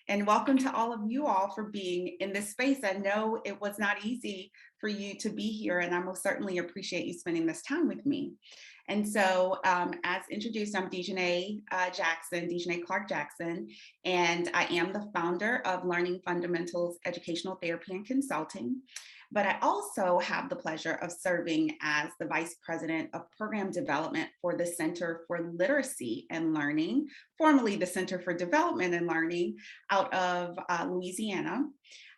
And welcome to all of you all for being in this space. I know it was not easy for you to be here, and I most certainly appreciate you spending this time with me. And so, as introduced, I'm DeJunne Jackson, DeJunne Clark Jackson, and I am the founder of Learning Fundamentals Educational Therapy and Consulting. But I also have the pleasure of serving as the Vice President of Program Development for the Center for Literacy and Learning, formerly the Center for Development and Learning, out of Louisiana.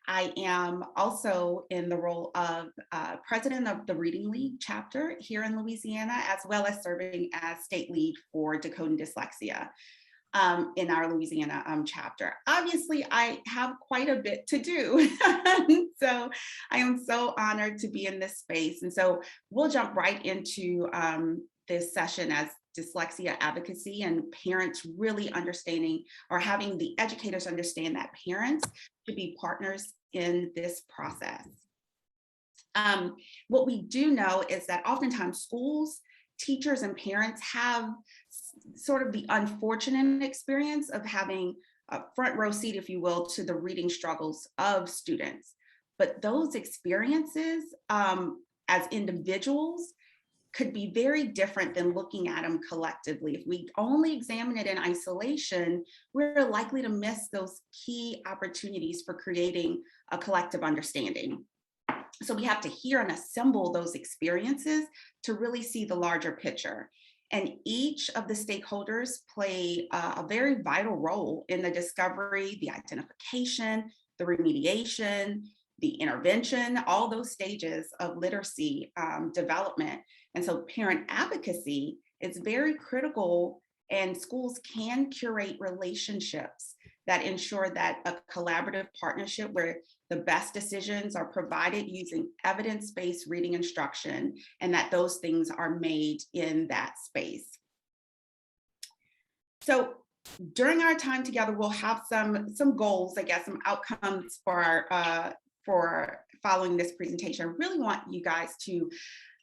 I am also in the role of president of the Reading League chapter here in Louisiana, as well as serving as state lead for Decoding Dyslexia in our Louisiana chapter. Obviously, I have quite a bit to do. So I am so honored to be in this space. And so we'll jump right into this session as dyslexia advocacy and parents really understanding, or having the educators understand that parents should be partners in this process. What we do know is that oftentimes schools, teachers, and parents have sort of the unfortunate experience of having a front row seat, if you will, to the reading struggles of students. But those experiences as individuals could be very different than looking at them collectively. If we only examine it in isolation, we're likely to miss those key opportunities for creating a collective understanding. So we have to hear and assemble those experiences to really see the larger picture. And each of the stakeholders play a very vital role in the discovery, the identification, the remediation, the intervention, all those stages of literacy development. And so parent advocacy is very critical, and schools can curate relationships that ensure that a collaborative partnership where the best decisions are provided using evidence-based reading instruction, and that those things are made in that space. So during our time together, we'll have some goals, I guess, some outcomes for following this presentation. I really want you guys to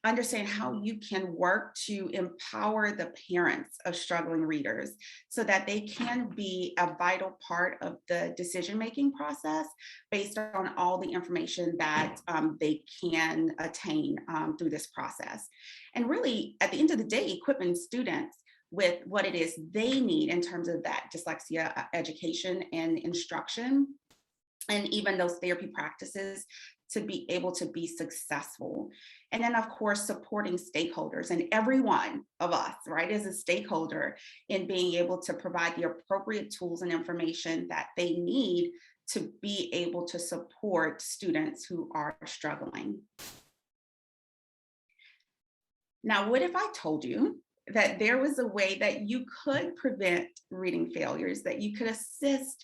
understand how you can work to empower the parents of struggling readers so that they can be a vital part of the decision-making process based on all the information that they can attain through this process. And really, at the end of the day, equipping students with what it is they need in terms of that dyslexia education and instruction, and even those therapy practices to be able to be successful. And then, of course, supporting stakeholders, and every one of us, right, is a stakeholder in being able to provide the appropriate tools and information that they need to be able to support students who are struggling. Now, what if I told you that there was a way that you could prevent reading failures, that you could assist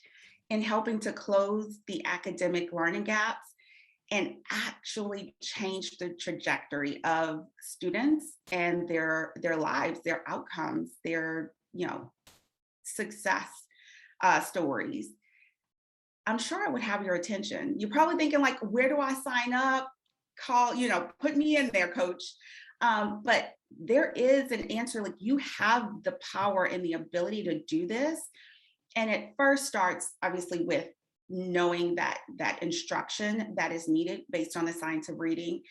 in helping to close the academic learning gaps and actually change the trajectory of students and their lives, their outcomes, their success stories? I'm sure I would have your attention. You're probably thinking, like, where do I sign up? Call, put me in there, coach. But there is an answer. Like, you have the power and the ability to do this. And it first starts, obviously, with knowing that instruction that is needed based on the science of reading.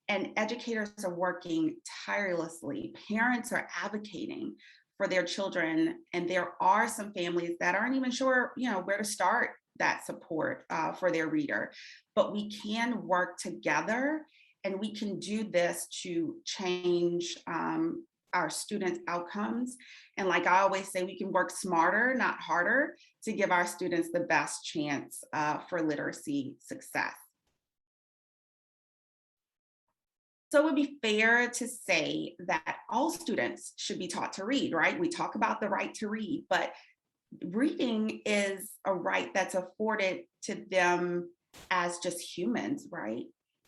And educators are working tirelessly. Parents are advocating for their children. And there are some families that aren't even sure, where to start that support for their reader. But we can work together, and we can do this to change our students' outcomes. And like I always say, we can work smarter, not harder, to give our students the best chance for literacy success. So it would be fair to say that all students should be taught to read, right? We talk about the right to read, but reading is a right that's afforded to them as just humans, right?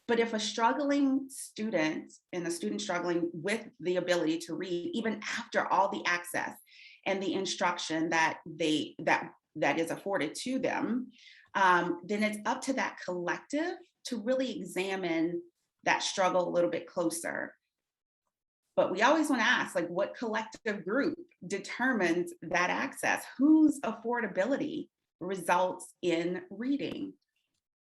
But if a struggling student and a student struggling with the ability to read, even after all the access and the instruction that is afforded to them, then it's up to that collective to really examine that struggle a little bit closer. But we always want to ask, like, what collective group determines that access? Whose affordability results in reading.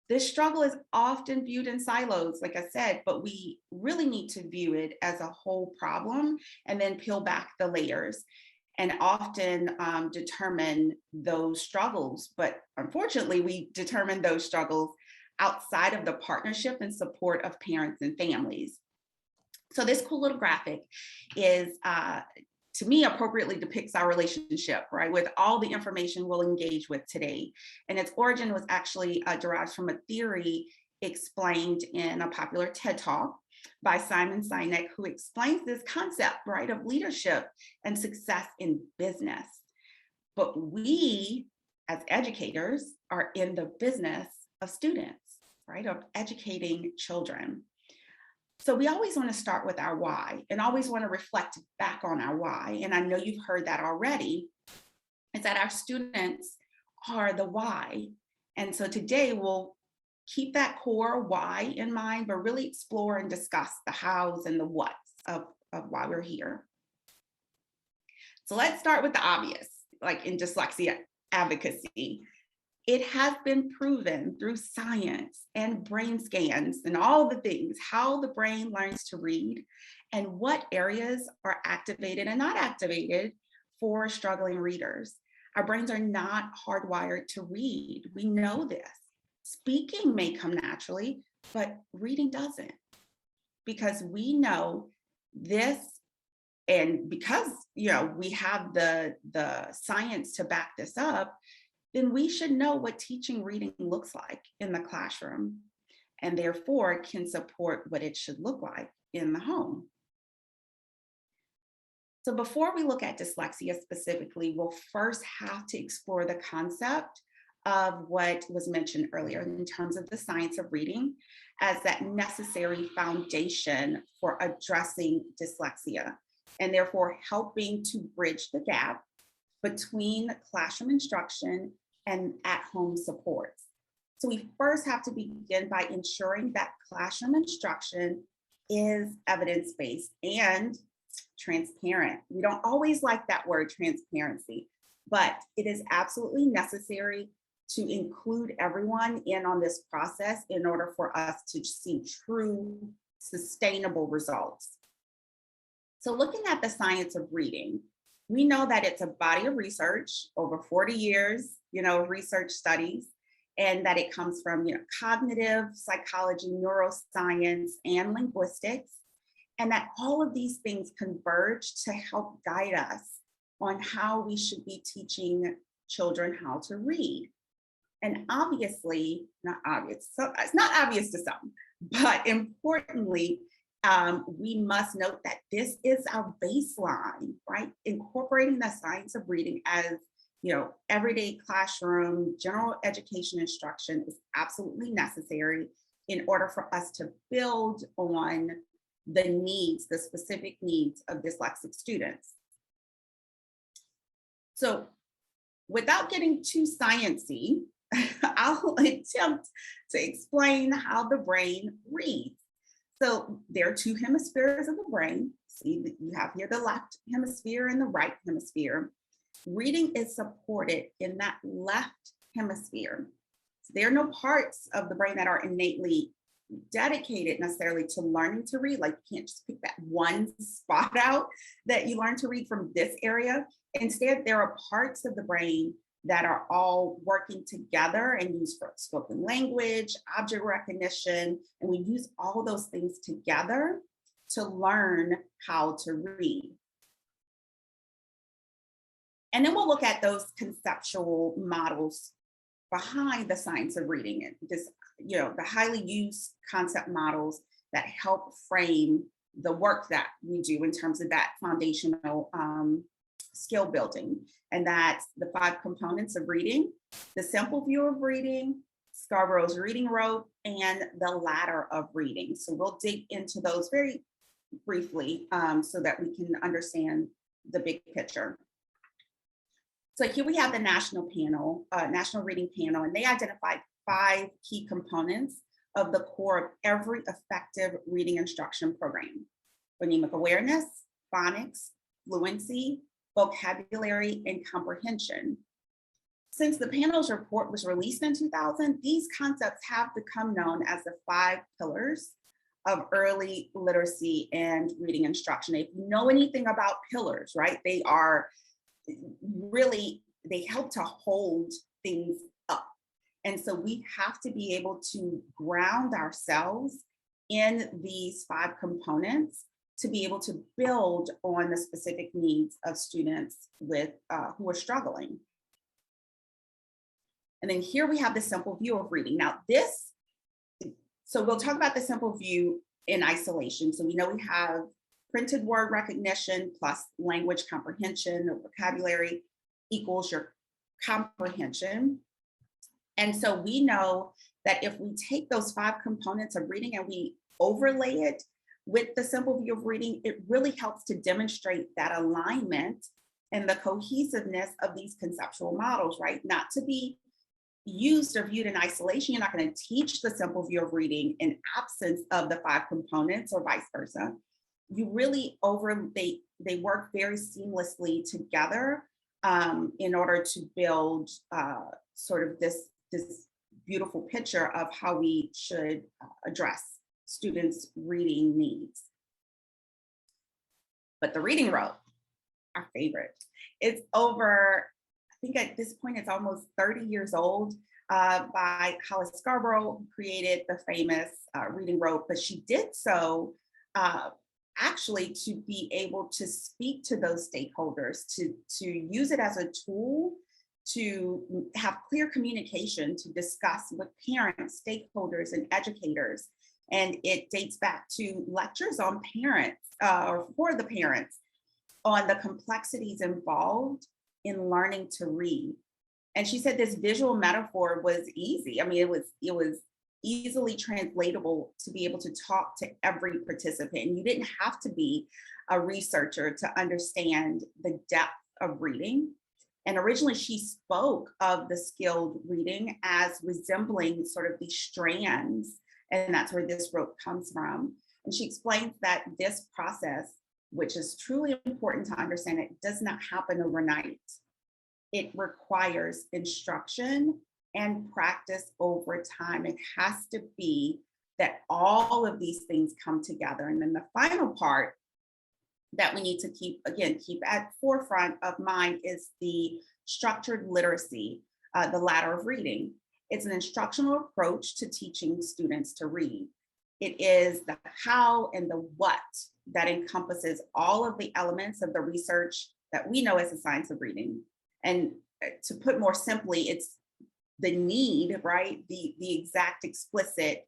This struggle is often viewed in silos, like I said, but we really need to view it as a whole problem and then peel back the layers and often determine those struggles. But unfortunately, we determine those struggles outside of the partnership and support of parents and families. So this cool little graphic is, to me, appropriately depicts our relationship, right, with all the information we'll engage with today. And its origin was actually derived from a theory explained in a popular TED Talk by Simon Sinek, who explains this concept, right, of leadership and success in business. But we, as educators, are in the business of students, right, of educating children. So we always want to start with our why and always want to reflect back on our why. And I know you've heard that already, is that our students are the why. And so today we'll keep that core why in mind, but really explore and discuss the hows and the whats of why we're here. So let's start with the obvious, like in dyslexia advocacy. It has been proven through science and brain scans and all the things, how the brain learns to read and what areas are activated and not activated for struggling readers. Our brains are not hardwired to read. We know this. Speaking may come naturally, but reading doesn't, because we know this. And because, we have the science to back this up, then we should know what teaching reading looks like in the classroom, and therefore can support what it should look like in the home. So before we look at dyslexia specifically, we'll first have to explore the concept of what was mentioned earlier in terms of the science of reading as that necessary foundation for addressing dyslexia, and therefore helping to bridge the gap between classroom instruction and at-home supports. So we first have to begin by ensuring that classroom instruction is evidence-based and transparent. We don't always like that word transparency, but it is absolutely necessary to include everyone in on this process in order for us to see true, sustainable results. So looking at the science of reading, we know that it's a body of research, over 40 years, research studies, and that it comes from, cognitive psychology, neuroscience, and linguistics, and that all of these things converge to help guide us on how we should be teaching children how to read. And obviously, not obvious, so it's not obvious to some, but importantly, we must note that this is our baseline, right? Incorporating the science of reading as, everyday classroom, general education instruction is absolutely necessary in order for us to build on the needs, the specific needs of dyslexic students. So without getting too sciencey, I'll attempt to explain how the brain reads. So there are two hemispheres of the brain. See, you have here the left hemisphere and the right hemisphere. Reading is supported in that left hemisphere. So there are no parts of the brain that are innately dedicated necessarily to learning to read. Like, you can't just pick that one spot out that you learn to read from this area. Instead, there are parts of the brain that are all working together and used for spoken language, object recognition, and we use all those things together to learn how to read. And then we'll look at those conceptual models behind the science of reading, and this, the highly used concept models that help frame the work that we do in terms of that foundational skill building. And that's the 5 components of reading: the simple view of reading, Scarborough's reading rope, and the ladder of reading. So we'll dig into those very briefly so that we can understand the big picture. So here we have the national reading panel, and they identified 5 key components of the core of every effective reading instruction program: phonemic awareness, phonics, fluency, vocabulary, and comprehension. Since the panel's report was released in 2000, these concepts have become known as the 5 pillars of early literacy and reading instruction. If you know anything about pillars, right, they are really, they help to hold things up. And so we have to be able to ground ourselves in these 5 components to be able to build on the specific needs of students with who are struggling. And then here we have the simple view of reading. Now so we'll talk about the simple view in isolation. So we know we have printed word recognition plus language comprehension or vocabulary equals your comprehension. And so we know that if we take those 5 components of reading and we overlay it with the simple view of reading, it really helps to demonstrate that alignment and the cohesiveness of these conceptual models, right? Not to be used or viewed in isolation. You're not going to teach the simple view of reading in absence of the 5 components or vice versa. You really they work very seamlessly together in order to build sort of this beautiful picture of how we should address students' reading needs. But the reading rope, our favorite, it's over, I think at this point it's almost 30 years old, by Hollis Scarborough, who created the famous reading rope, but she did so actually to be able to speak to those stakeholders, to use it as a tool to have clear communication, to discuss with parents, stakeholders, and educators. And it dates back to lectures on parents, or for the parents, on the complexities involved in learning to read. And she said this visual metaphor was easy. I mean, it was easily translatable to be able to talk to every participant. And you didn't have to be a researcher to understand the depth of reading. And originally she spoke of the skilled reading as resembling sort of these strands, and that's where this rope comes from. And she explains that this process, which is truly important to understand, it does not happen overnight. It requires instruction and practice over time. It has to be that all of these things come together. And then the final part that we need to keep at forefront of mind is the structured literacy, the ladder of reading. It's an instructional approach to teaching students to read. It is the how and the what that encompasses all of the elements of the research that we know as the science of reading. And to put more simply, it's the need, right? The exact, explicit,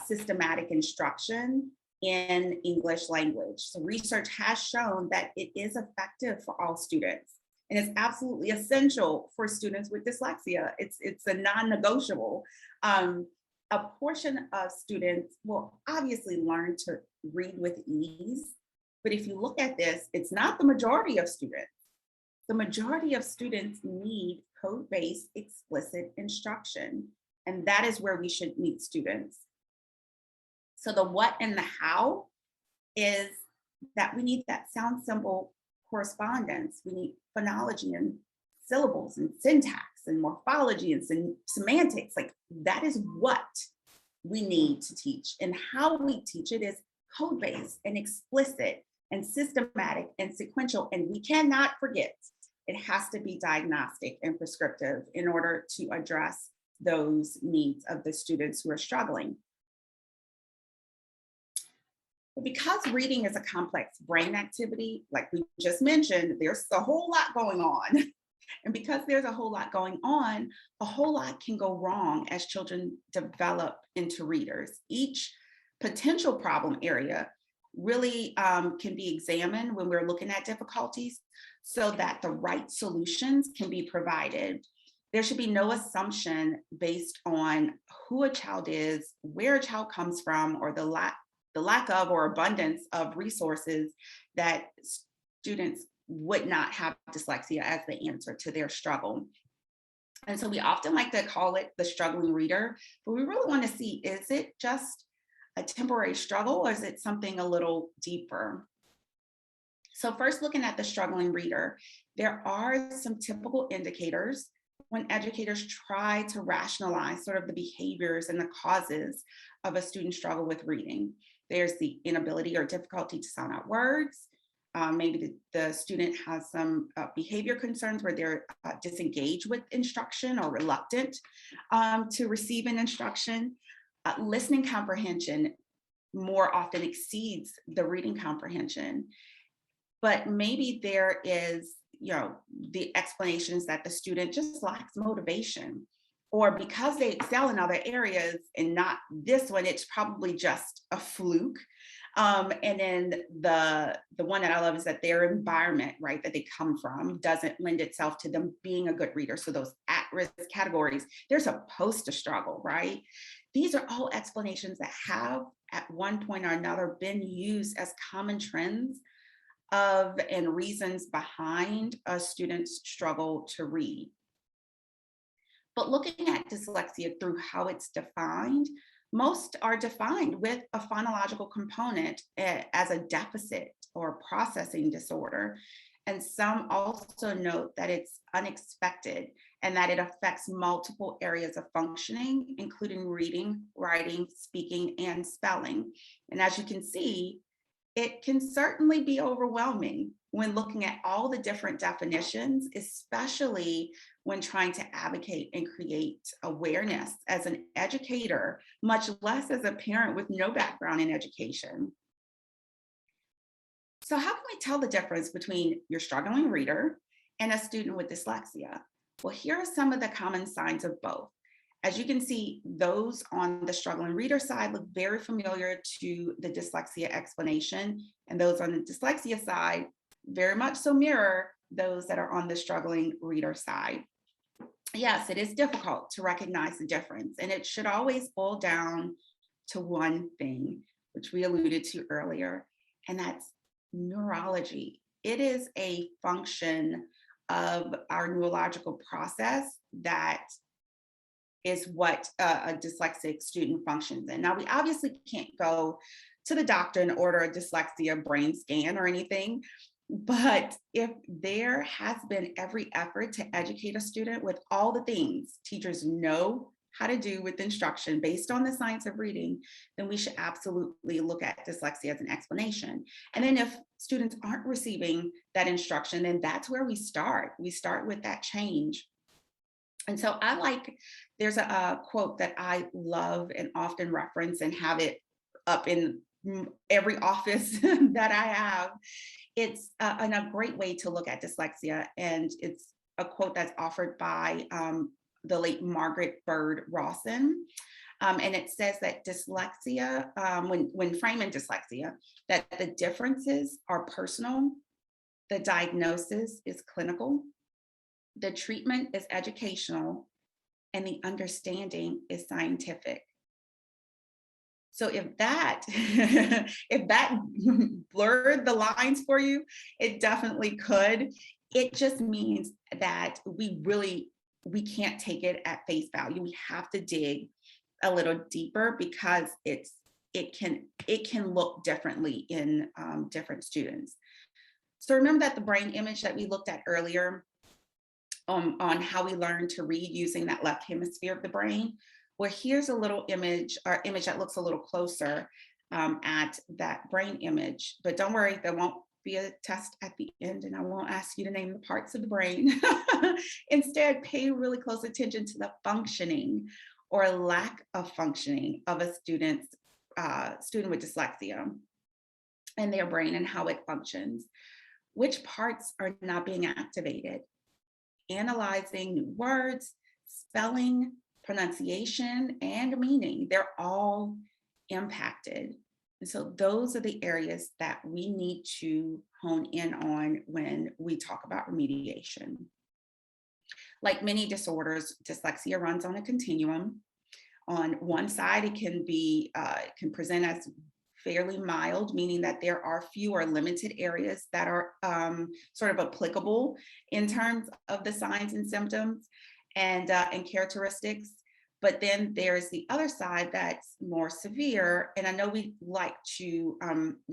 systematic instruction in English language. So research has shown that it is effective for all students. And it's absolutely essential for students with dyslexia. It's a non-negotiable. A portion of students will obviously learn to read with ease. But if you look at this, it's not the majority of students. The majority of students need code-based explicit instruction. And that is where we should meet students. So the what and the how is that we need that sound symbol correspondence. We need phonology and syllables and syntax and morphology and semantics. Like that is what we need to teach. And how we teach it is code-based and explicit and systematic and sequential. And we cannot forget, it has to be diagnostic and prescriptive in order to address those needs of the students who are struggling. But because reading is a complex brain activity, like we just mentioned, there's a whole lot going on. And because there's a whole lot going on, a whole lot can go wrong as children develop into readers. Each potential problem area really can be examined when we're looking at difficulties so that the right solutions can be provided. There should be no assumption based on who a child is, where a child comes from, or the lack of or abundance of resources that students would not have dyslexia as the answer to their struggle. And so we often like to call it the struggling reader, but we really want to see, is it just a temporary struggle or is it something a little deeper? So first, looking at the struggling reader, there are some typical indicators when educators try to rationalize sort of the behaviors and the causes of a student's struggle with reading. There's the inability or difficulty to sound out words. Maybe the student has some behavior concerns where they're disengaged with instruction or reluctant to receive an instruction. Listening comprehension more often exceeds the reading comprehension. But maybe there is, the explanation is that the student just lacks motivation, or because they excel in other areas and not this one, it's probably just a fluke. And then the one that I love is that their environment, right, that they come from doesn't lend itself to them being a good reader. So those at-risk categories, they're supposed to struggle, right? These are all explanations that have at one point or another been used as common trends of and reasons behind a student's struggle to read. But looking at dyslexia through how it's defined, most are defined with a phonological component as a deficit or processing disorder. And some also note that it's unexpected and that it affects multiple areas of functioning, including reading, writing, speaking, and spelling. And as you can see, it can certainly be overwhelming when looking at all the different definitions, especially when trying to advocate and create awareness as an educator, much less as a parent with no background in education. So how can we tell the difference between your struggling reader and a student with dyslexia? Well, here are some of the common signs of both. As you can see, those on the struggling reader side look very familiar to the dyslexia explanation, and those on the dyslexia side very much so mirror those that are on the struggling reader side. Yes, it is difficult to recognize the difference, and it should always boil down to one thing, which we alluded to earlier, and that's neurology. It is a function of our neurological process that is what a dyslexic student functions in. Now, we obviously can't go to the doctor and order a dyslexia brain scan or anything, but if there has been every effort to educate a student with all the things teachers know how to do with instruction based on the science of reading, then we should absolutely look at dyslexia as an explanation. And then if students aren't receiving that instruction, then that's where we start. We start with that change. And so there's a quote that I love and often reference and have it up in every office that I have. It's a great way to look at dyslexia. And it's a quote that's offered by the late Margaret Bird Rawson. And it says that dyslexia, when framing dyslexia, that the differences are personal, the diagnosis is clinical, the treatment is educational, and the understanding is scientific. So if that if that blurred the lines for you, it definitely could. It just means that we can't take it at face value. We have to dig a little deeper because it can look differently in different students. So remember that the brain image that we looked at earlier on how we learn to read using that left hemisphere of the brain. Well, here's a little image that looks a little closer at that brain image. But don't worry, there won't be a test at the end, and I won't ask you to name the parts of the brain. Instead, pay really close attention to the functioning or lack of functioning of a student with dyslexia and their brain and how it functions. Which parts are not being activated? Analyzing new words, spelling, pronunciation, and meaning, they're all impacted. And so those are the areas that we need to hone in on when we talk about remediation. Like many disorders, dyslexia runs on a continuum. On one side, it can present as fairly mild, meaning that there are few or limited areas that are sort of applicable in terms of the signs and symptoms and characteristics. But then there's the other side that's more severe. And I know we like to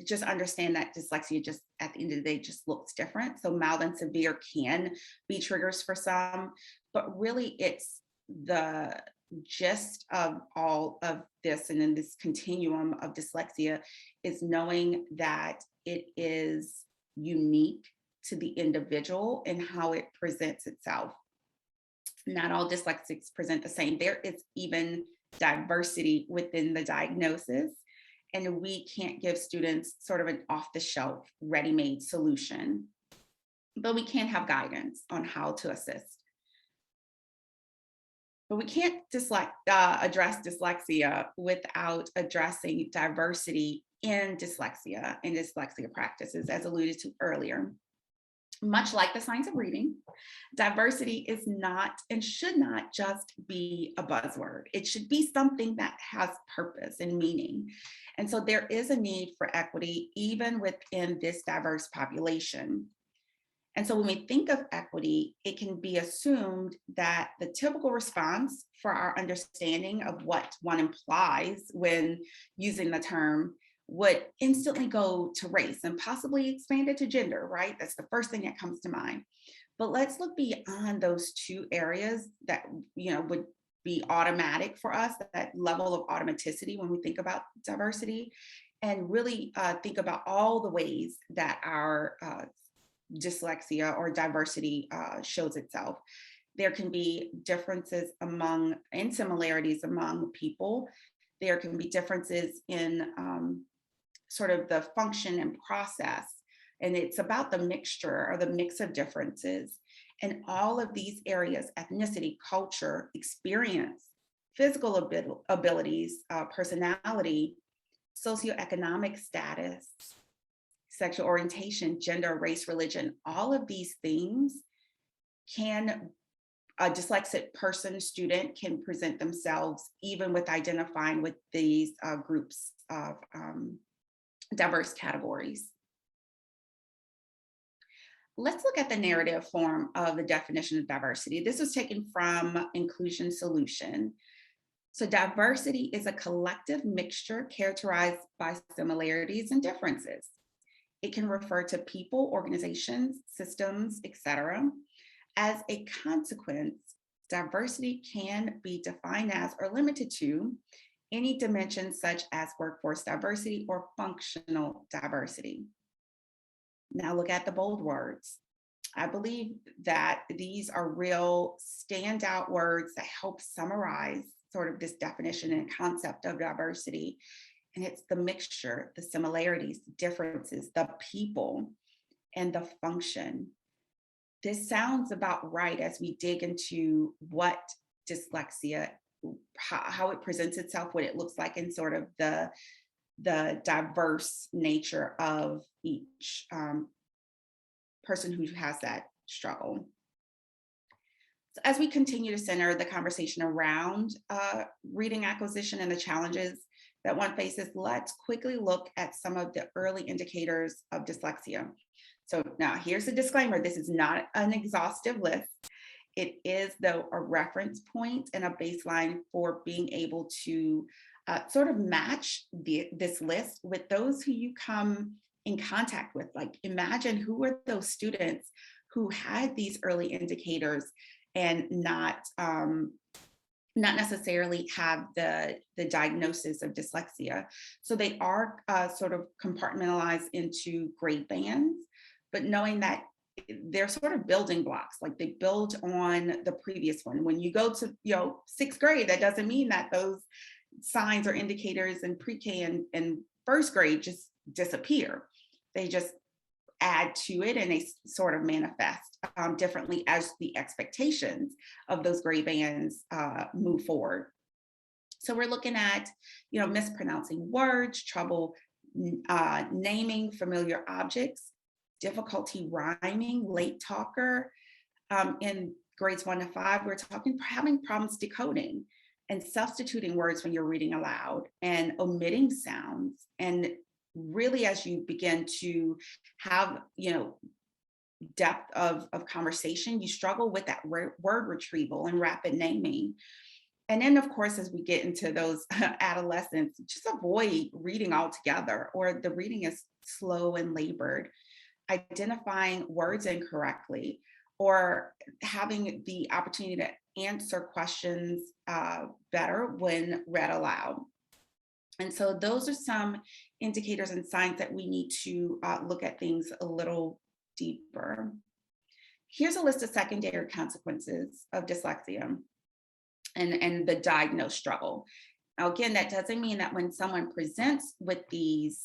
just understand that dyslexia just at the end of the day just looks different. So mild and severe can be triggers for some, but really it's the gist of all of this and in this continuum of dyslexia is knowing that it is unique to the individual and how it presents itself. Not all dyslexics present the same. There is even diversity within the diagnosis, and we can't give students sort of an off-the-shelf, ready-made solution, but we can have guidance on how to assist. But we can't address dyslexia without addressing diversity in dyslexia and dyslexia practices, as alluded to earlier. Much like the science of reading, diversity is not and should not just be a buzzword. It should be something that has purpose and meaning. And so there is a need for equity even within this diverse population. And so when we think of equity, it can be assumed that the typical response for our understanding of what one implies when using the term would instantly go to race and possibly expand it to gender, right? That's the first thing that comes to mind. But let's look beyond those two areas that, would be automatic for us, that level of automaticity when we think about diversity, and really think about all the ways that our dyslexia or diversity shows itself. There can be differences and similarities among people. There can be differences in sort of the function and process. And it's about the mixture or the mix of differences. And all of these areas, ethnicity, culture, experience, physical abilities, personality, socioeconomic status, sexual orientation, gender, race, religion, all of these things a dyslexic person, student can present themselves even with identifying with these groups of diverse categories. Let's look at the narrative form of the definition of diversity. This was taken from Inclusion Solution. So diversity is a collective mixture characterized by similarities and differences. It can refer to people, organizations, systems, etc. As a consequence, diversity can be defined as or limited to any dimensions such as workforce diversity or functional diversity. Now look at the bold words. I believe that these are real standout words that help summarize sort of this definition and concept of diversity. And it's the mixture, the similarities, the differences, the people, and the function. This sounds about right as we dig into what dyslexia, how it presents itself, what it looks like, and sort of the diverse nature of each person who has that struggle. So as we continue to center the conversation around reading acquisition and the challenges that one faces, let's quickly look at some of the early indicators of dyslexia. So now here's a disclaimer, this is not an exhaustive list. It is, though, a reference point and a baseline for being able to sort of match this list with those who you come in contact with. Like, imagine who were those students who had these early indicators and not necessarily have the diagnosis of dyslexia. So they are sort of compartmentalized into grade bands, but knowing that they're sort of building blocks, like they build on the previous one. When you go to sixth grade, that doesn't mean that those signs or indicators in pre-K and first grade just disappear. They just add to it and they sort of manifest differently as the expectations of those grade bands move forward. So we're looking at mispronouncing words, trouble naming familiar objects, difficulty rhyming, late talker. In grades 1 to 5, we're having problems decoding and substituting words when you're reading aloud and omitting sounds. And really, as you begin to have, depth of conversation, you struggle with that word retrieval and rapid naming. And then, of course, as we get into those adolescents, just avoid reading altogether, or the reading is slow and labored, identifying words incorrectly, or having the opportunity to answer questions better when read aloud. And so those are some indicators and signs that we need to look at things a little deeper. Here's a list of secondary consequences of dyslexia and the diagnosed struggle. Now, again, that doesn't mean that when someone presents with these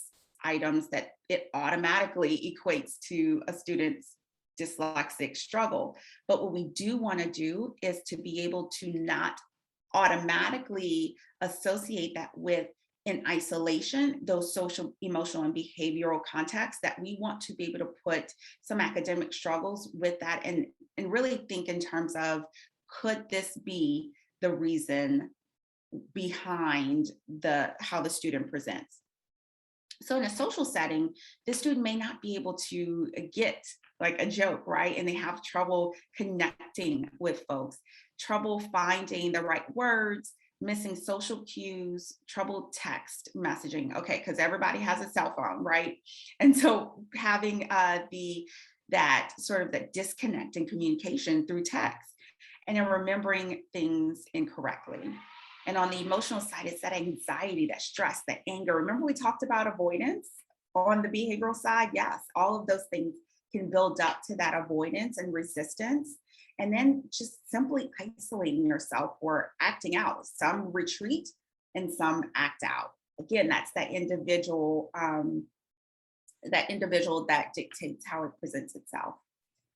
items that it automatically equates to a student's dyslexic struggle. But what we do want to do is to be able to not automatically associate that with in isolation, those social, emotional, and behavioral contexts, that we want to be able to put some academic struggles with that and really think in terms of, could this be the reason behind how the student presents? So in a social setting, the student may not be able to get like a joke, right? And they have trouble connecting with folks, trouble finding the right words, missing social cues, trouble text messaging. Okay, because everybody has a cell phone, right? And so having that sort of that disconnect in communication through text, and then remembering things incorrectly. And on the emotional side, it's that anxiety, that stress, that anger. Remember we talked about avoidance on the behavioral side? Yes, all of those things can build up to that avoidance and resistance. And then just simply isolating yourself or acting out. Some retreat and some act out. Again, that's that individual that dictates how it presents itself.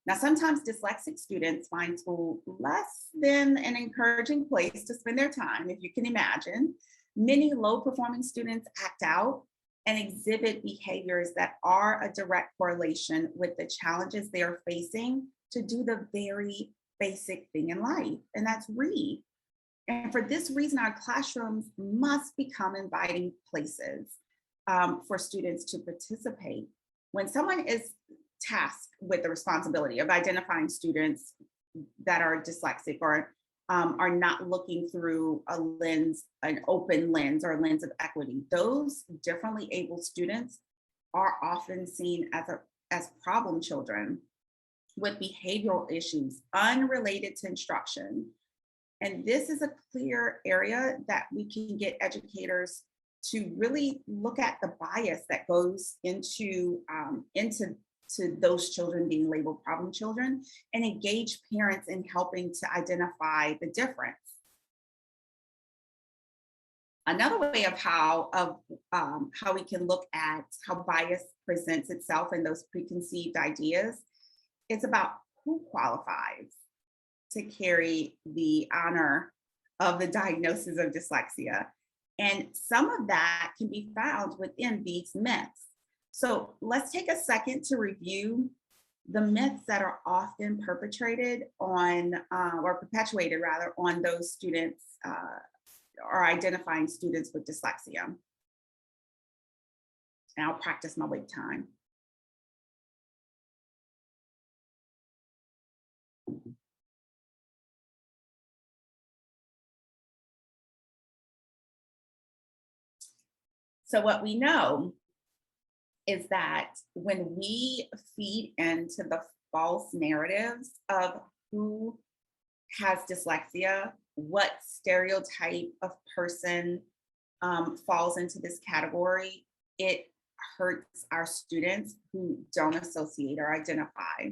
Now, sometimes dyslexic students find school less than an encouraging place to spend their time, if you can imagine. Many low-performing students act out and exhibit behaviors that are a direct correlation with the challenges they are facing to do the very basic thing in life, and that's read. And for this reason, our classrooms must become inviting places for students to participate. When someone is tasked with the responsibility of identifying students that are dyslexic or are not looking through a lens, an open lens or a lens of equity, those differently able students are often seen as problem children with behavioral issues unrelated to instruction. And this is a clear area that we can get educators to really look at the bias that goes into those children being labeled problem children, and engage parents in helping to identify the difference. Another way of how we can look at how bias presents itself in those preconceived ideas is about who qualifies to carry the honor of the diagnosis of dyslexia. And some of that can be found within these myths. So let's take a second to review the myths that are often perpetrated on, or perpetuated rather, on those students or identifying students with dyslexia. And I'll practice my wait time. So what we know is that when we feed into the false narratives of who has dyslexia, what stereotype of person falls into this category, it hurts our students who don't associate or identify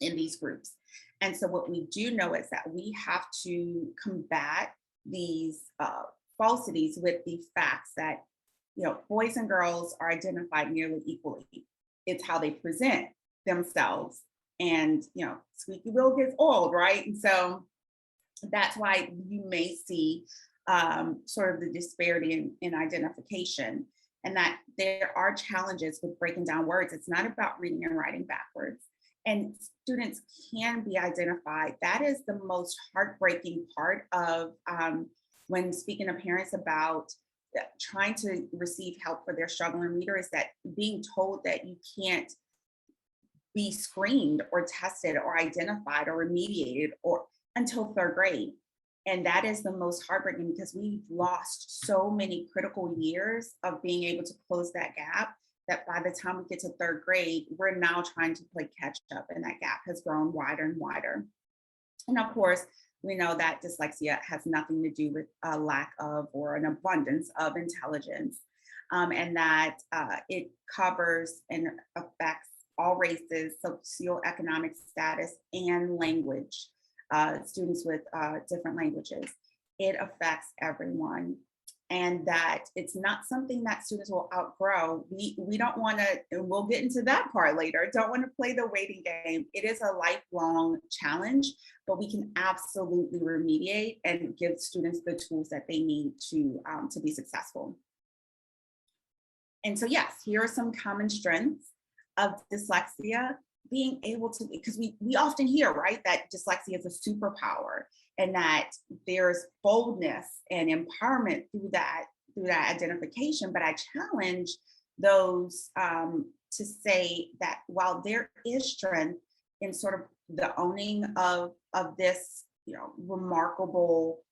in these groups. And so what we do know is that we have to combat these falsities with the facts that, you know, boys and girls are identified nearly equally. It's how they present themselves. And, you know, squeaky wheel gets old, right? And so that's why you may see sort of the disparity in identification, and that there are challenges with breaking down words. It's not about reading and writing backwards. And students can be identified. That is the most heartbreaking part of when speaking to parents about trying to receive help for their struggling reader, is that being told that you can't be screened or tested or identified or remediated or until third grade. And that is the most heartbreaking, because we've lost so many critical years of being able to close that gap that by the time we get to third grade, we're now trying to play catch up, and that gap has grown wider and wider. And of course, we know that dyslexia has nothing to do with a lack of or an abundance of intelligence, and that it covers and affects all races, socioeconomic status, and language, students with different languages. It affects everyone. And that it's not something that students will outgrow. We don't want to, and we'll get into that part later, don't want to play the waiting game. It is a lifelong challenge, but we can absolutely remediate and give students the tools that they need to be successful. And so yes, here are some common strengths of dyslexia. Being able to, because we often hear, right, that dyslexia is a superpower, and that there's boldness and empowerment through that identification. But I challenge those to say that while there is strength in sort of the owning of this, remarkable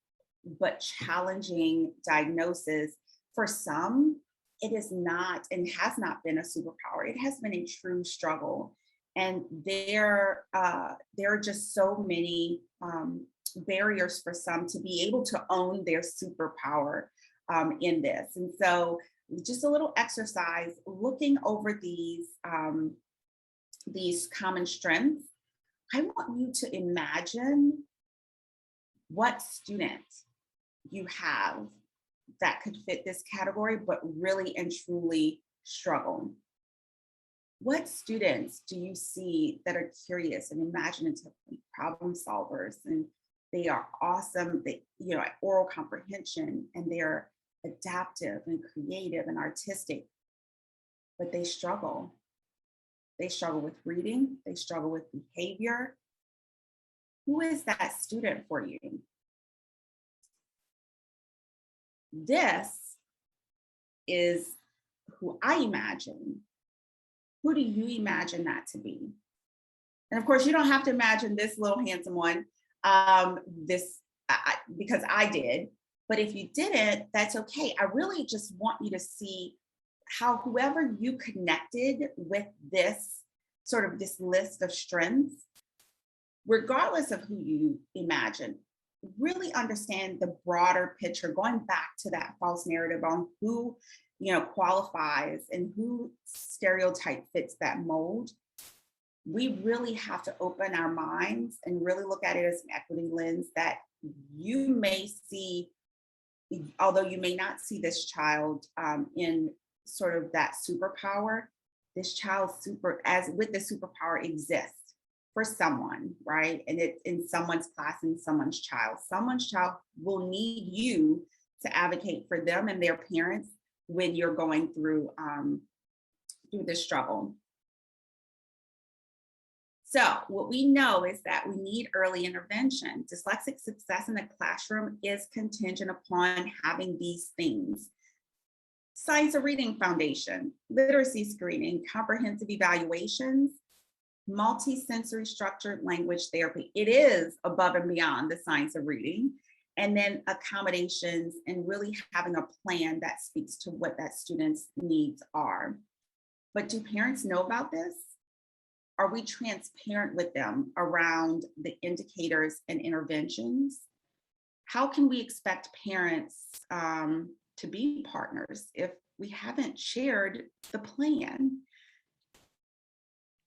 but challenging diagnosis, for some, it is not and has not been a superpower. It has been a true struggle. And there are just so many barriers for some to be able to own their superpower in this. And so just a little exercise, looking over these common strengths, I want you to imagine what student you have that could fit this category, but really and truly struggle. What students do you see that are curious and imaginative and problem solvers, and they are awesome, at oral comprehension, and they're adaptive and creative and artistic, but they struggle. They struggle with reading, they struggle with behavior. Who is that student for you? This is who I imagine. Who do you imagine that to be? And of course, you don't have to imagine this little handsome one, because I did. But if you didn't, that's okay. I really just want you to see how whoever you connected with this list of strengths, regardless of who you imagine, really understand the broader picture, going back to that false narrative on who qualifies and who stereotype fits that mold. We really have to open our minds and really look at it as an equity lens, that you may see, although you may not see this child in sort of that superpower, this child with the superpower exists for someone, right? And it's in someone's class, in someone's child. Someone's child will need you to advocate for them and their parents when you're going through this struggle. So what we know is that we need early intervention. Dyslexic success in the classroom is contingent upon having these things: science of reading foundation, literacy screening, comprehensive evaluations, multi-sensory structured language therapy. It is above and beyond the science of reading. And then accommodations, and really having a plan that speaks to what that student's needs are. But do parents know about this? Are we transparent with them around the indicators and interventions? How can we expect parents to be partners if we haven't shared the plan?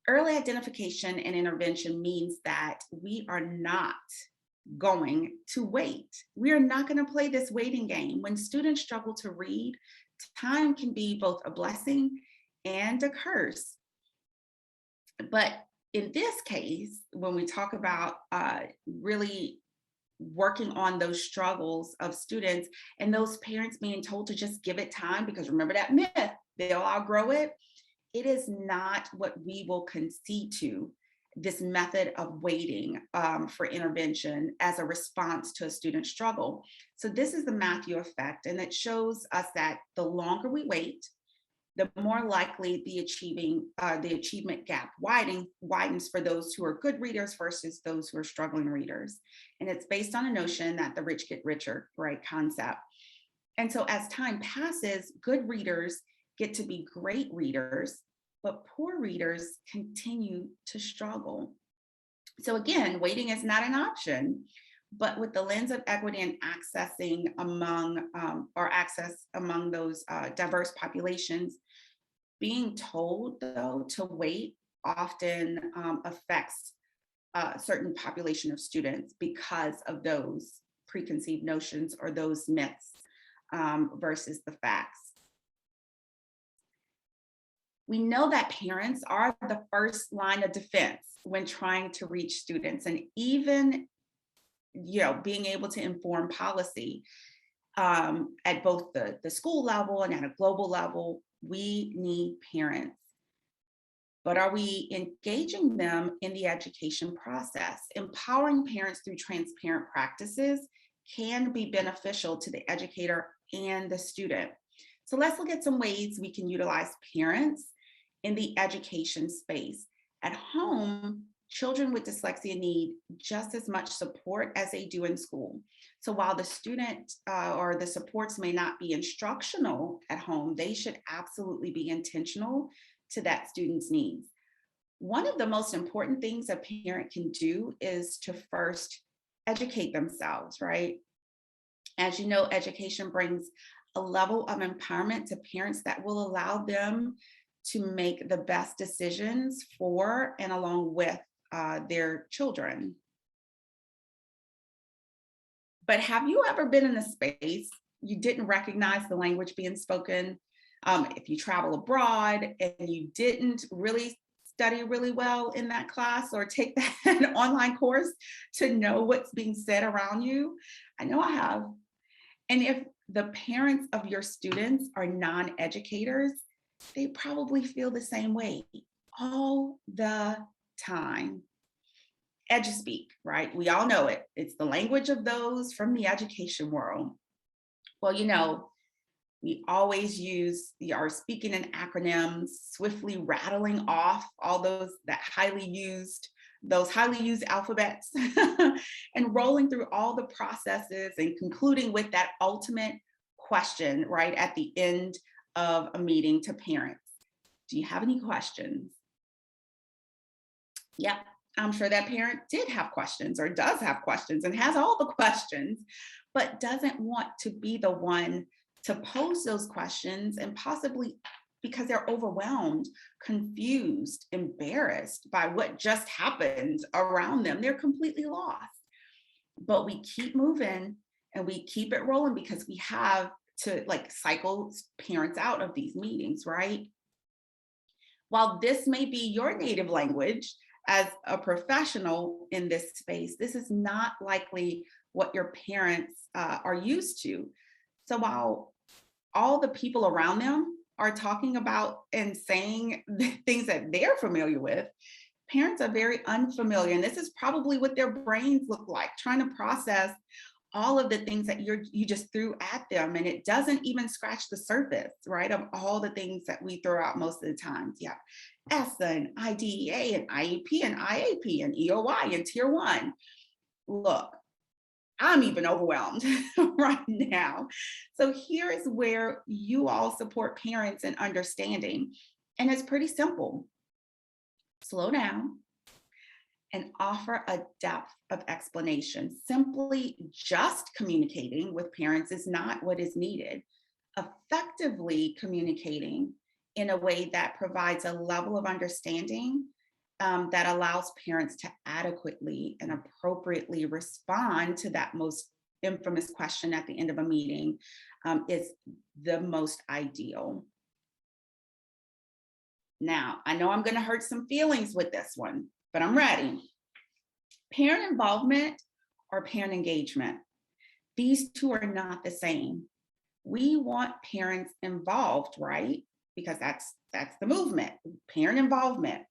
Early identification and intervention means that we are not going to wait. We are not going to play this waiting game. When students struggle to read, time can be both a blessing and a curse. But in this case, when we talk about really working on those struggles of students and those parents being told to just give it time, because remember that myth, they'll outgrow it. It is not what we will concede to, this method of waiting for intervention as a response to a student struggle. So this is the Matthew effect, and it shows us that the longer we wait, the more likely the achievement gap widens for those who are good readers versus those who are struggling readers. And it's based on a notion that the rich get richer, right, concept. And so as time passes, good readers get to be great readers, but poor readers continue to struggle. So again, waiting is not an option, but with the lens of equity and accessing among access among those diverse populations, being told though to wait often affects a certain population of students because of those preconceived notions or those myths versus the facts. We know that parents are the first line of defense when trying to reach students, and even being able to inform policy at both the school level and at a global level. We need parents. But are we engaging them in the education process? Empowering parents through transparent practices can be beneficial to the educator and the student. So let's look at some ways we can utilize parents in the education space. At home, children with dyslexia need just as much support as they do in school. So while the student or the supports may not be instructional at home, they should absolutely be intentional to that student's needs. One of the most important things a parent can do is to first educate themselves, right? As you know, education brings a level of empowerment to parents that will allow them to make the best decisions for and along with their children. But have you ever been in a space you didn't recognize the language being spoken? If you travel abroad and you didn't really study really well in that class or take that online course to know what's being said around you? I know I have. And if the parents of your students are non-educators, they probably feel the same way all the time. EduSpeak, right? We all know it. It's the language of those from the education world. Well, we always are speaking in acronyms, swiftly rattling off all those highly used alphabets and rolling through all the processes and concluding with that ultimate question right at the end of a meeting to parents. Do you have any questions? Yep, I'm sure that parent did have questions or does have questions and has all the questions, but doesn't want to be the one to pose those questions, and possibly because they're overwhelmed, confused, embarrassed by what just happened around them. They're completely lost. But we keep moving and we keep it rolling because we have to cycle parents out of these meetings, right? While this may be your native language as a professional in this space, this is not likely what your parents are used to. So while all the people around them are talking about and saying the things that they're familiar with, parents are very unfamiliar. And this is probably what their brains look like, trying to process all of the things that you just threw at them. And it doesn't even scratch the surface, right, of all the things that we throw out most of the times. Yeah, ESSA and IDEA and IEP and IAP and EOI and Tier 1. Look, I'm even overwhelmed right now. So here is where you all support parents in understanding. And it's pretty simple. Slow down and offer a depth of explanation. Simply just communicating with parents is not what is needed. Effectively communicating in a way that provides a level of understanding that allows parents to adequately and appropriately respond to that most infamous question at the end of a meeting is the most ideal. Now, I know I'm going to hurt some feelings with this one, but I'm ready. Parent involvement or parent engagement. These two are not the same. We want parents involved, right? Because that's the movement, parent involvement.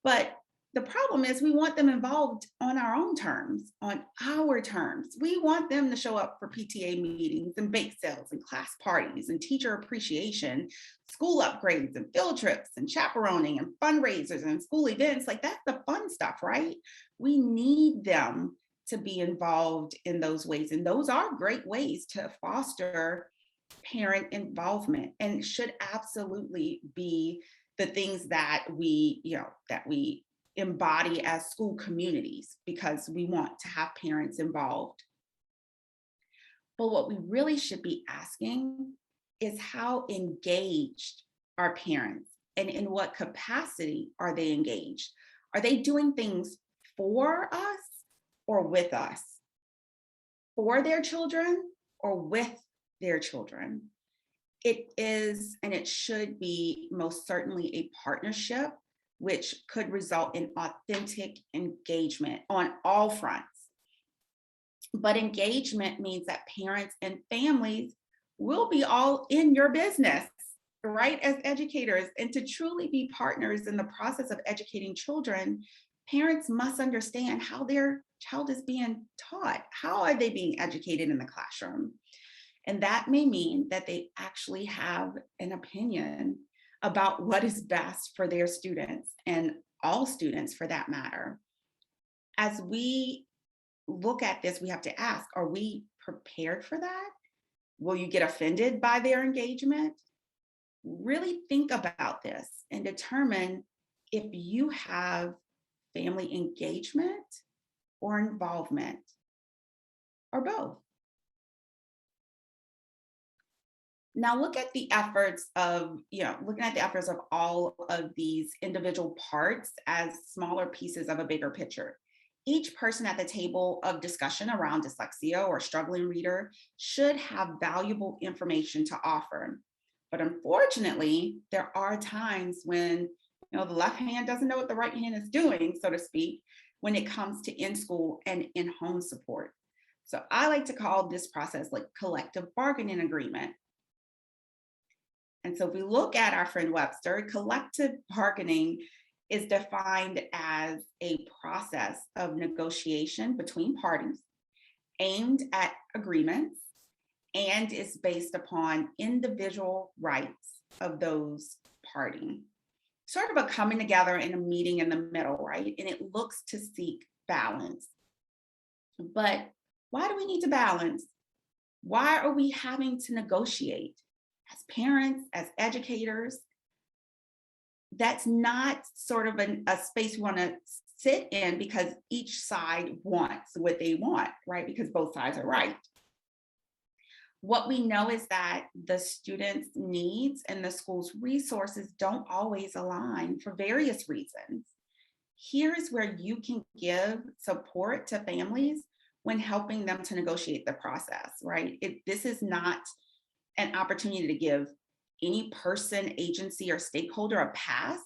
But the problem is we want them involved on our own terms, on our terms. We want them to show up for PTA meetings and bake sales and class parties and teacher appreciation, school upgrades and field trips and chaperoning and fundraisers and school events. That's the fun stuff, right? We need them to be involved in those ways. And those are great ways to foster parent involvement, and should absolutely be the things that we embody as school communities, because we want to have parents involved. But what we really should be asking is, how engaged are parents, and in what capacity are they engaged? Are they doing things for us or with us? For their children or with their children? It is, and it should be, most certainly a partnership, which could result in authentic engagement on all fronts. But engagement means that parents and families will be all in your business, right, as educators. And to truly be partners in the process of educating children, parents must understand how their child is being taught. How are they being educated in the classroom? And that may mean that they actually have an opinion about what is best for their students, and all students for that matter. As we look at this, we have to ask, are we prepared for that? Will you get offended by their engagement? Really think about this and determine if you have family engagement or involvement, or both. Now look at the efforts of, looking at the efforts of all of these individual parts as smaller pieces of a bigger picture. Each person at the table of discussion around dyslexia or struggling reader should have valuable information to offer. But unfortunately, there are times when the left hand doesn't know what the right hand is doing, so to speak, when it comes to in-school and in-home support. So I like to call this process like collective bargaining agreement. And so if we look at our friend Webster, collective bargaining is defined as a process of negotiation between parties aimed at agreements, and is based upon individual rights of those parties. Sort of a coming together and a meeting in the middle, right? And it looks to seek balance. But why do we need to balance? Why are we having to negotiate? As parents, as educators, that's not sort of a space we want to sit in, because each side wants what they want, right? Because both sides are right. What we know is that the students' needs and the school's resources don't always align for various reasons. Here's where you can give support to families when helping them to negotiate the process, right? This is not an opportunity to give any person, agency, or stakeholder a pass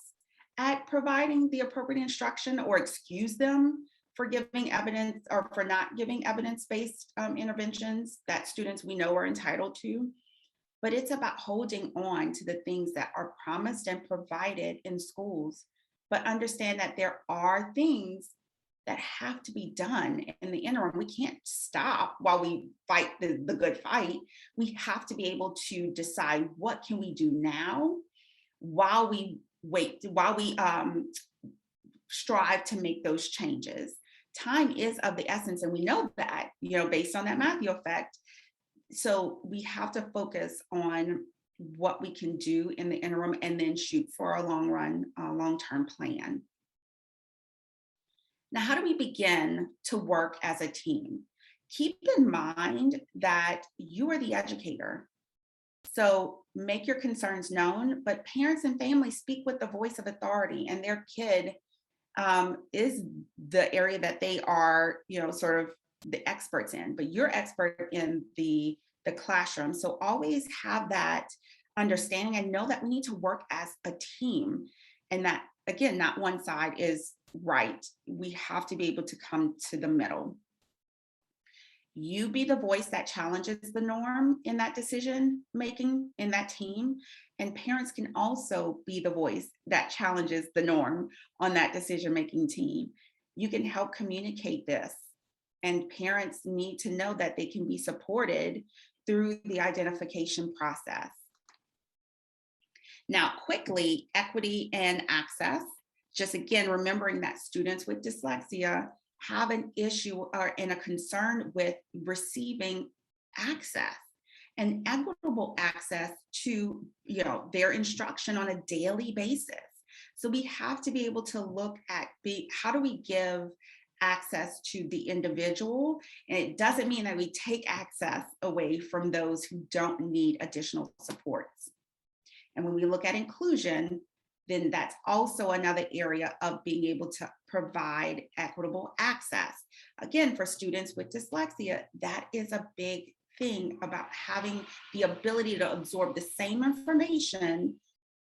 at providing the appropriate instruction, or excuse them for giving evidence or for not giving evidence-based interventions that students we know are entitled to. But it's about holding on to the things that are promised and provided in schools, but understand that there are things that have to be done in the interim. We can't stop while we fight the good fight. We have to be able to decide, what can we do now while we wait, while we strive to make those changes. Time is of the essence, and we know that, based on that Matthew effect. So we have to focus on what we can do in the interim, and then shoot for a long-term plan. Now, how do we begin to work as a team? Keep in mind that you are the educator. So make your concerns known, but parents and families speak with the voice of authority, and their kid is the area that they are, sort of the experts in, but you're expert in the classroom. So always have that understanding, and know that we need to work as a team, and that, again, not one side is right. We have to be able to come to the middle. You be the voice that challenges the norm in that decision making in that team. And parents can also be the voice that challenges the norm on that decision making team. You can help communicate this. And parents need to know that they can be supported through the identification process. Now, quickly, equity and access. Just again, remembering that students with dyslexia have an issue and a concern with receiving access. and equitable access to, their instruction on a daily basis. So we have to be able to look at how do we give access to the individual? And it doesn't mean that we take access away from those who don't need additional supports. And when we look at inclusion, then that's also another area of being able to provide equitable access. Again, for students with dyslexia, that is a big thing about having the ability to absorb the same information,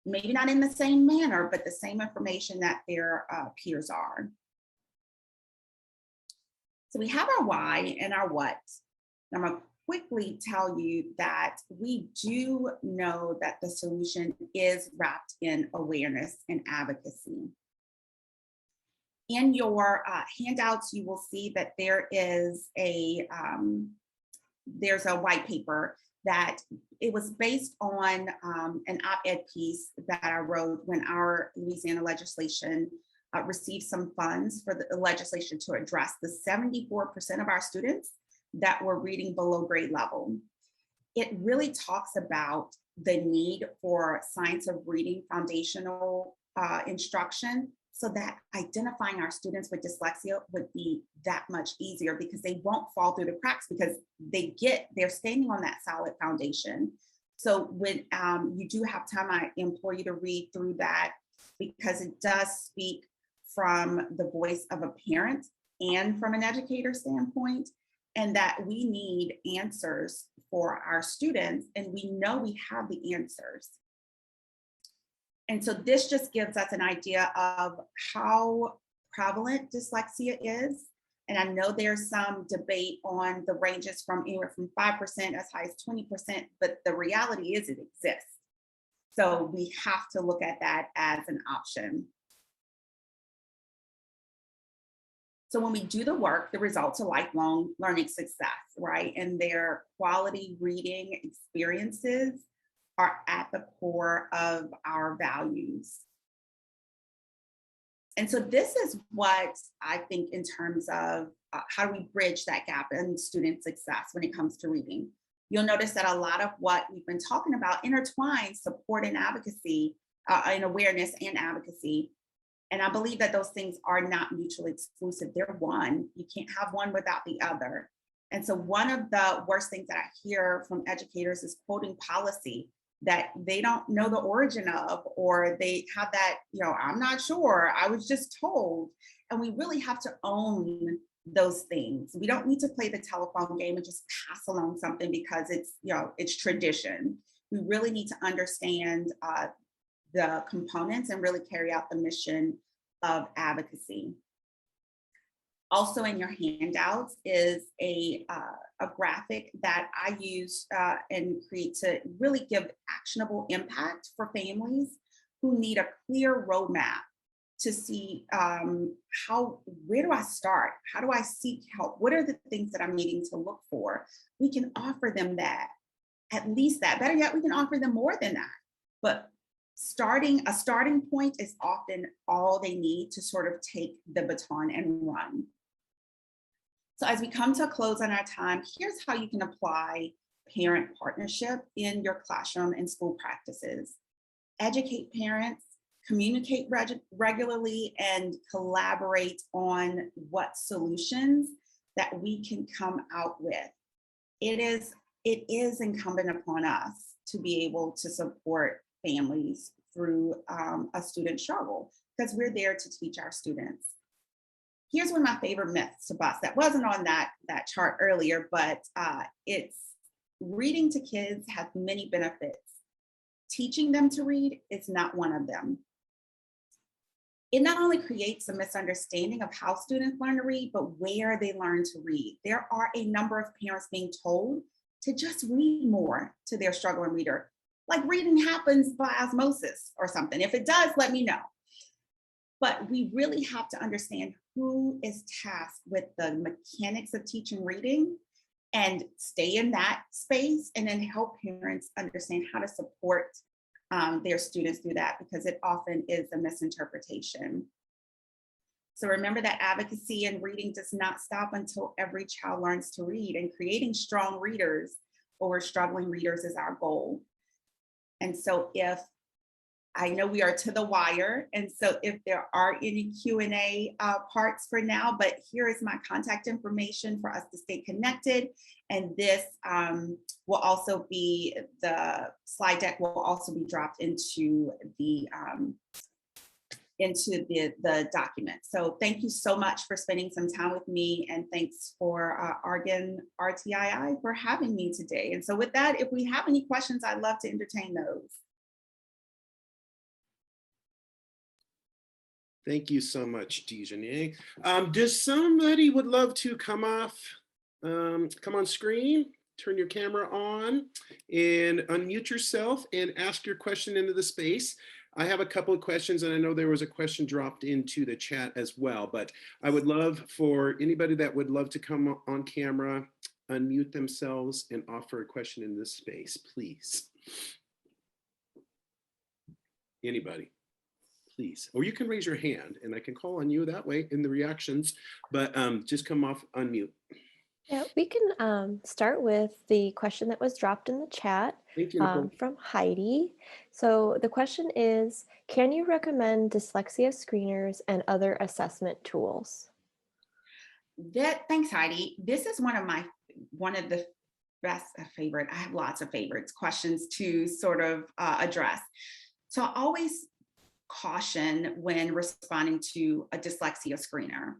maybe not in the same manner, but the same information that their peers are. So we have our why and our what. I'm going to quickly tell you that we do know that the solution is wrapped in awareness and advocacy. In your handouts, you will see that there is there's a white paper that it was based on an op-ed piece that I wrote when our Louisiana legislation received some funds for the legislation to address the 74% of our students that were reading below grade level. It really talks about the need for science of reading foundational instruction, so that identifying our students with dyslexia would be that much easier, because they won't fall through the cracks because they're standing on that solid foundation. So when you do have time, I implore you to read through that, because it does speak from the voice of a parent and from an educator standpoint, and that we need answers for our students, and we know we have the answers. And so this just gives us an idea of how prevalent dyslexia is. And I know there's some debate on the ranges from anywhere from 5% as high as 20%, but the reality is it exists. So we have to look at that as an option. So when we do the work, the results are lifelong learning success, right? And their quality reading experiences are at the core of our values. And so this is what I think in terms of how do we bridge that gap in student success when it comes to reading. You'll notice that a lot of what we've been talking about intertwines support and advocacy, and awareness and advocacy. And I believe that those things are not mutually exclusive. They're one. You can't have one without the other. And so one of the worst things that I hear from educators is quoting policy that they don't know the origin of, or they have that, I'm not sure, I was just told. And we really have to own those things. We don't need to play the telephone game and just pass along something because it's tradition. We really need to understand the components and really carry out the mission of advocacy. Also in your handouts is a graphic that I use and create to really give actionable impact for families who need a clear roadmap to see where do I start? How do I seek help? What are the things that I'm needing to look for? We can offer them that, at least that. Better yet, we can offer them more than that. But a starting point is often all they need to sort of take the baton and run. So as we come to a close on our time, here's how you can apply parent partnership in your classroom and school practices. Educate parents, communicate regularly, and collaborate on what solutions that we can come out with. It is incumbent upon us to be able to support families through a student struggle, because we're there to teach our students. Here's one of my favorite myths to bust that wasn't on that chart earlier, but it's reading to kids has many benefits. Teaching them to read is not one of them. It not only creates a misunderstanding of how students learn to read, but where they learn to read. There are a number of parents being told to just read more to their struggling reader, like reading happens by osmosis or something. If it does, let me know. But we really have to understand who is tasked with the mechanics of teaching reading and stay in that space, and then help parents understand how to support their students through that, because it often is a misinterpretation. So remember that advocacy and reading does not stop until every child learns to read, and creating strong readers or struggling readers is our goal. And so if I know we are to the wire, and so if there are any Q&A parts for now, but here is my contact information for us to stay connected. And this will also be, the slide deck will also be dropped into the document. So thank you so much for spending some time with me, and thanks for Argon RTII for having me today. And so with that, if we have any questions, I'd love to entertain those. Thank you so much, DeJunne. Does somebody would love to come on screen, turn your camera on, and unmute yourself and ask your question into the space? I have a couple of questions, and I know there was a question dropped into the chat as well, but I would love for anybody that would love to come on camera, unmute themselves, and offer a question in this space, please. Anybody? Please, or you can raise your hand and I can call on you that way in the reactions, but just come off unmute. Yeah, we can start with the question that was dropped in the chat. Thank you, from Heidi. So the question is, can you recommend dyslexia screeners and other assessment tools? Thanks, Heidi. This is one of the best favorite, I have lots of favorites, questions to sort of address. So I always caution when responding to a dyslexia screener,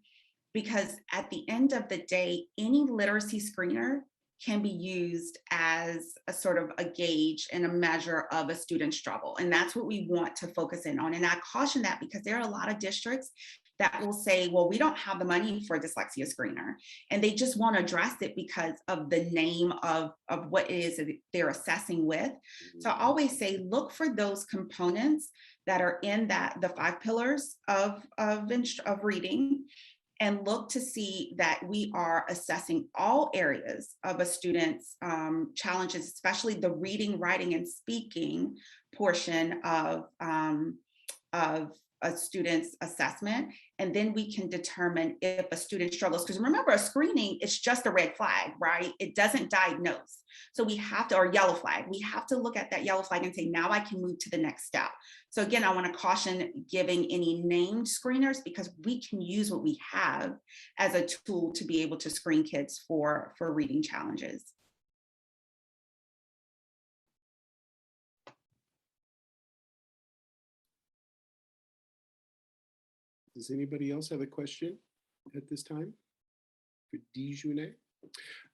because at the end of the day, any literacy screener can be used as a sort of a gauge and a measure of a student's struggle. And that's what we want to focus in on. And I caution that because there are a lot of districts that will say, well, we don't have the money for a dyslexia screener. And they just won't address it because of the name of what it is that they're assessing with. So I always say, look for those components that are in the 5 pillars of reading, and look to see that we are assessing all areas of a student's challenges, especially the reading, writing, and speaking portion of a student's assessment. And then we can determine if a student struggles. Because remember, a screening is just a red flag, right? It doesn't diagnose. So we have to, or yellow flag, we have to look at that yellow flag and say, now I can move to the next step. So again, I want to caution giving any named screeners, because we can use what we have as a tool to be able to screen kids for reading challenges. Does anybody else have a question at this time for DeJunne?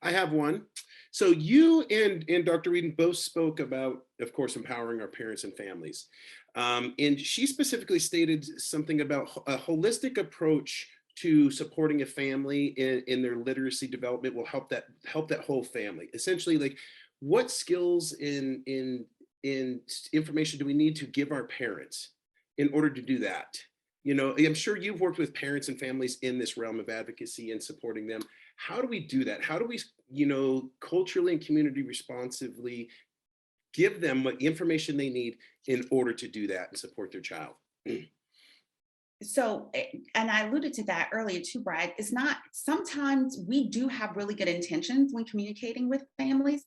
I have one. So you and Dr. Reedon both spoke about, of course, empowering our parents and families. And she specifically stated something about a holistic approach to supporting a family in their literacy development will help that whole family. Essentially, like, what skills in information do we need to give our parents in order to do that? You know, I'm sure you've worked with parents and families in this realm of advocacy and supporting them. How do we do that? How do we, culturally and community responsively give them what information they need in order to do that and support their child? So, and I alluded to that earlier too, Brad, it's not, sometimes we do have really good intentions when communicating with families.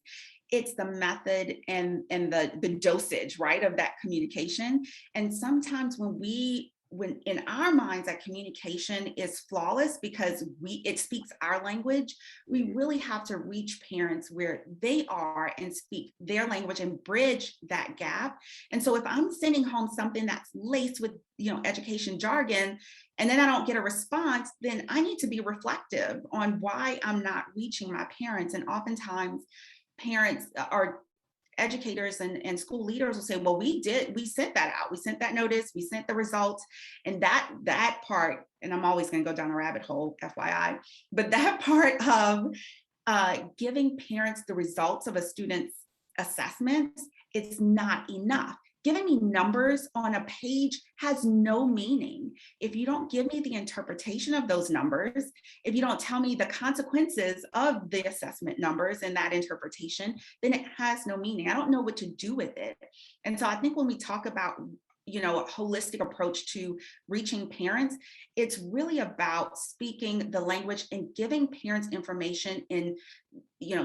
It's the method and the dosage, right, of that communication. And sometimes when in our minds that communication is flawless because it speaks our language, we really have to reach parents where they are and speak their language and bridge that gap. And so if I'm sending home something that's laced with education jargon, and then I don't get a response, then I need to be reflective on why I'm not reaching my parents. And oftentimes parents are educators and school leaders will say, well, we sent that out. We sent that notice, we sent the results. And that part, and I'm always going to go down a rabbit hole, FYI, but that part of giving parents the results of a student's assessments, it's not enough. Giving me numbers on a page has no meaning. If you don't give me the interpretation of those numbers, if you don't tell me the consequences of the assessment numbers and that interpretation, then it has no meaning. I don't know what to do with it. And so I think when we talk about a holistic approach to reaching parents, it's really about speaking the language and giving parents information in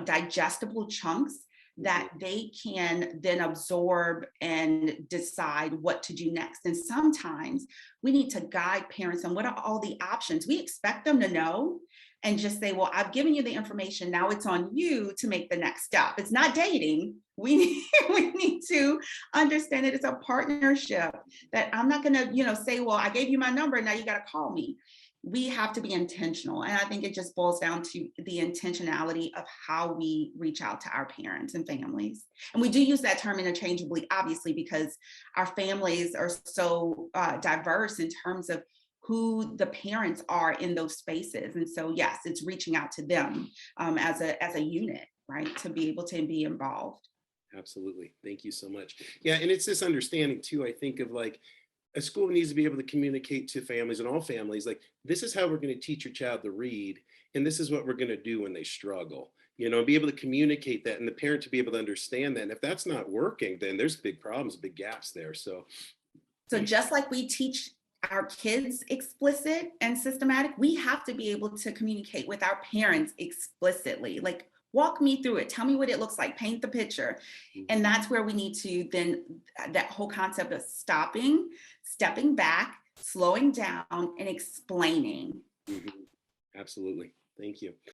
digestible chunks that they can then absorb and decide what to do next. And sometimes we need to guide parents on what are all the options. We expect them to know and just say, well, I've given you the information. Now it's on you to make the next step. It's not dating. We need to understand that it's a partnership, that I'm not going to, say, well, I gave you my number. Now you got to call me. We have to be intentional. And I think it just boils down to the intentionality of how we reach out to our parents and families. And we do use that term interchangeably, obviously, because our families are so diverse in terms of who the parents are in those spaces. And so, yes, it's reaching out to them as a unit, right, to be able to be involved. Absolutely. Thank you so much. Yeah. And it's this understanding too, I think, of like, a school needs to be able to communicate to families, and all families, like, this is how we're going to teach your child to read, and this is what we're going to do when they struggle, be able to communicate that, and the parent to be able to understand that. And if that's not working, then there's big problems, big gaps there. So just like we teach our kids explicit and systematic, we have to be able to communicate with our parents explicitly. Like, walk me through it. Tell me what it looks like. Paint the picture. And that's where we need to then, that whole concept of stopping, stepping back, slowing down, and explaining. Absolutely. Thank you.